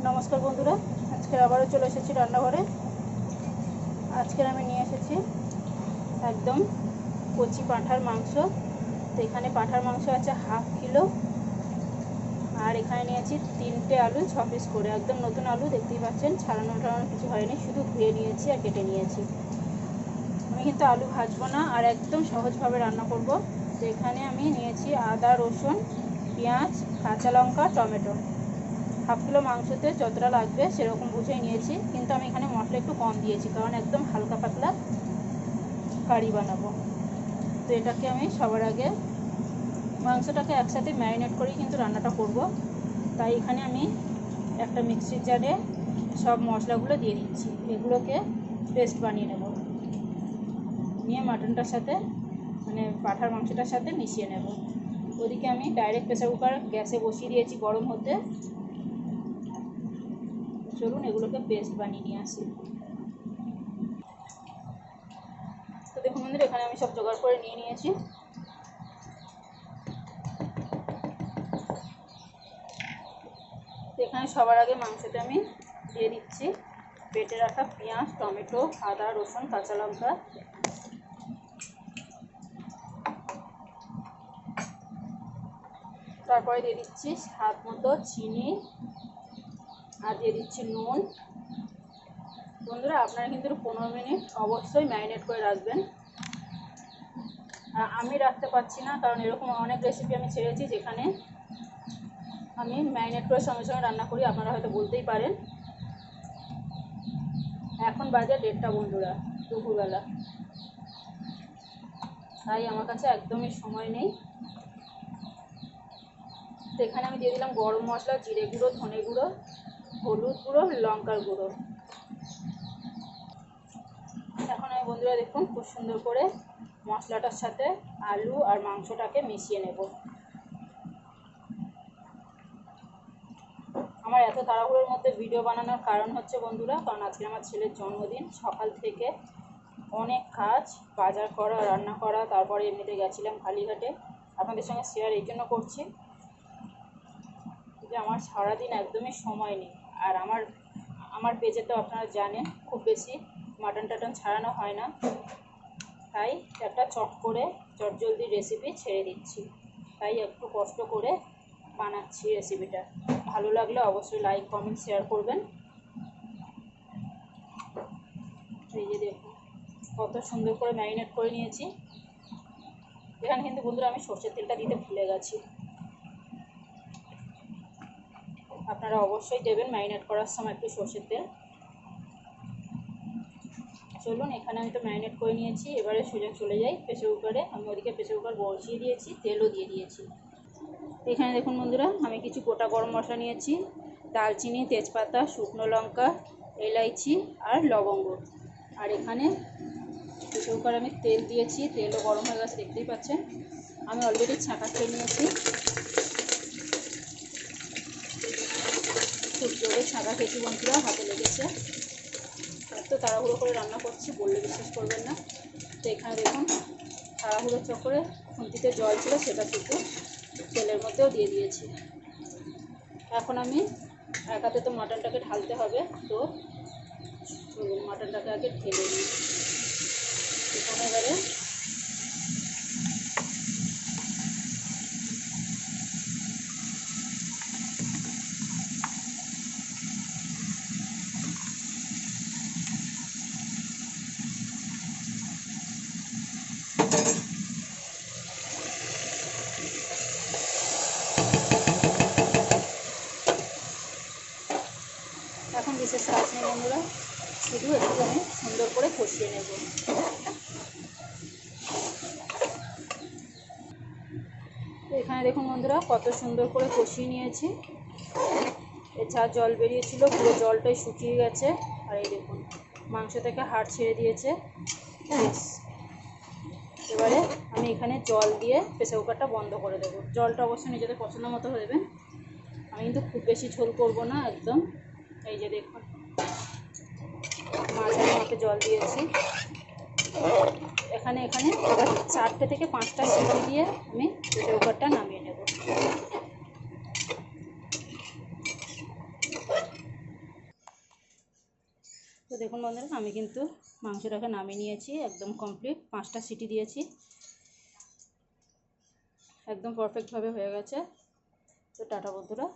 নমস্কার বন্ধুরা, আজকে আবারও চলে এসেছি রান্নাঘরে। আজকের আমি নিয়ে এসেছি একদম কচি পাঁঠার মাংস। তো এখানে পাঁঠার মাংস আছে হাফ কিলো, আর এখানে নিয়েছি 3টে আলু 6 পিস করে, একদম নতুন আলু, দেখতেই পাচ্ছেন, ছাড়ানো কিছু হয়নি, শুধু ধুয়ে নিয়েছি আর কেটে নিয়েছি। আমি কিন্তু আলু ভাজবো না, আর একদম সহজভাবে রান্না করব। তো এখানে আমি নিয়েছি আদা, রসুন, পেঁয়াজ, কাঁচা লঙ্কা, টমেটো। হাফ কিলো মাংসতে যতটা লাগবে সেরকম বুঝেই নিয়েছি, কিন্তু আমি এখানে মশলা একটু কম দিয়েছি, কারণ একদম হালকা পাতলা কারি বানাবো। তো এটাকে আমি সবার আগে মাংসটাকে একসাথে ম্যারিনেট করেই কিন্তু রান্নাটা করব। তাই এখানে আমি একটা মিক্সির জারে সব মশলাগুলো দিয়ে দিচ্ছি, এগুলোকে পেস্ট বানিয়ে নেব, নিয়ে মাটনটার সাথে মানে পাঁঠার মাংসটার সাথে মিশিয়ে নেব। ওদিকে আমি ডাইরেক্ট প্রেসার কুকার গ্যাসে বসিয়ে দিয়েছি গরম হতে। চলুন এগুলোকে পেস্ট বানিয়ে নিয়ে আসি। তো দেখুন বন্ধুরা, এখানে আমি সব জোগাড় করে নিয়ে নিয়েছি। এখানে সবার আগে মাংসতে আমি দিয়ে দিচ্ছি বেটে রাখা পেঁয়াজ, টমেটো, আদা, রসুন, কাঁচা লঙ্কা। তারপরে দিয়ে দিচ্ছি স্বাদ মতো চিনি, আর দিয়ে দিচ্ছি নুন। বন্ধুরা, আপনারা কিন্তু 15 মিনিট অবশ্যই ম্যারিনেট করে রাখবেন। আমি রাখতে পারছি না, কারণ এরকম অনেক রেসিপি আমি ছেড়েছি যেখানে আমি ম্যারিনেট করে সঙ্গে সঙ্গে রান্না করি, আপনারা হয়তো বলতেই পারেন। এখন বাজে 1:30 বন্ধুরা, দুপুরবেলা, তাই আমার কাছে একদমই সময় নেই। তো এখানে আমি দিয়ে দিলাম গরম মশলা, জিরে গুঁড়ো, ধনে গুঁড়ো, হলুদ গুঁড়ো, লঙ্কার গুঁড়ো। এখন আমি বন্ধুরা দেখুন খুব সুন্দর করে মশলাটার সাথে আলু আর মাংসটাকে মিশিয়ে নেব। আমার এত তাড়াহুড়োর মধ্যে ভিডিও বানানোর কারণ হচ্ছে বন্ধুরা, কারণ আজকে আমার ছেলের জন্মদিন। সকাল থেকে অনেক কাজ, বাজার করা, রান্না করা, তারপরে এমনিতে গেছিলাম কালীঘাটে। আপনাদের সঙ্গে শেয়ার এই জন্য করছি যে আমার সারাদিন একদমই সময় নেই। আর আমার পেজে তো আপনারা জানেন খুব বেশি মাটন টাটন ছাড়ানো হয় না, তাই একটা চটজলদি রেসিপি ছেড়ে দিচ্ছি। তাই একটু কষ্ট করে বানাচ্ছি রেসিপিটা। ভালো লাগলে অবশ্যই লাইক, কমেন্ট, শেয়ার করবেন। এই যে দেখুন কত সুন্দর করে ম্যারিনেট করে নিয়েছি। এখানে কিন্তু বন্ধুরা আমি সর্ষের তেলটা দিতে ভুলে গেছি, আপনারা অবশ্যই দেবেন ম্যারিনেট করার সময় একটু সর্ষের তেল। চলুন, এখানে আমি তো ম্যারিনেট করে নিয়েছি, এবারে সোজা চলে যাই প্রেসার কুকারে। আমি ওদিকে প্রেসার কুকার বসিয়ে দিয়েছি, তেলও দিয়ে দিয়েছি। এখানে দেখুন বন্ধুরা, আমি কিছু গোটা গরম মশলা নিয়েছি, দালচিনি, তেজপাতা, শুকনো লঙ্কা, এলাইচি আর লবঙ্গ। আর এখানে প্রেসার কুকারে আমি তেল দিয়েছি, তেলও গরম হয়ে গেছে, দেখতেই পাচ্ছেন। আমি অলরেডি ছাঁকা খেয়ে নিয়েছি, খুব জোরে ছাঁকা খেয়েছি বন্ধুরা, হাতে লেগেছে। এত তাড়াহুড়ো করে রান্না করছি বললে বিশ্বাস করবেন না। তো এখানে দেখুন তাড়াহুড়োর চক্করে খুন্তিতে জল ছিল, সেটা শুধু তেলের মধ্যেও দিয়ে দিয়েছি। এখন আমি এক হাতে তো মাটনটাকে ঢালতে হবে, তো মাটনটাকে আগে ঢেলে দিই। এখানে এবারে এখন বিশেষ কাজ নেই বন্ধুরা, শুধু একটু আমি সুন্দর করে কষিয়ে নেব। এখানে দেখুন বন্ধুরা কত সুন্দর করে কষিয়ে নিয়েছি। এর যা জল বেরিয়েছিল পুরো জলটাই শুকিয়ে গেছে। আর এই দেখুন মাংস থেকে হাড় ছেড়ে দিয়েছে। বেশ, এবারে আমি এখানে জল দিয়ে প্রেসার কুকারটা বন্ধ করে দেবো। জলটা অবশ্যই নিজেদের পছন্দ মতো দেবেন, আমি কিন্তু খুব বেশি ঝোল করব না একদম। এই যে দেখুন মাঝারি মাপে জল দিয়েছি। এখানে 4টে থেকে 5টা সিটি দিয়ে আমি প্রেসার কুকারটা নামিয়ে নেব। দেখুন বন্ধুরা, আমি কিন্তু মাংসটাকে নামিয়ে নিয়েছি, একদম কমপ্লিট। 5টা সিটি দিয়েছি, একদম পারফেক্টভাবে হয়ে গেছে। তো টাটা বন্ধুরা।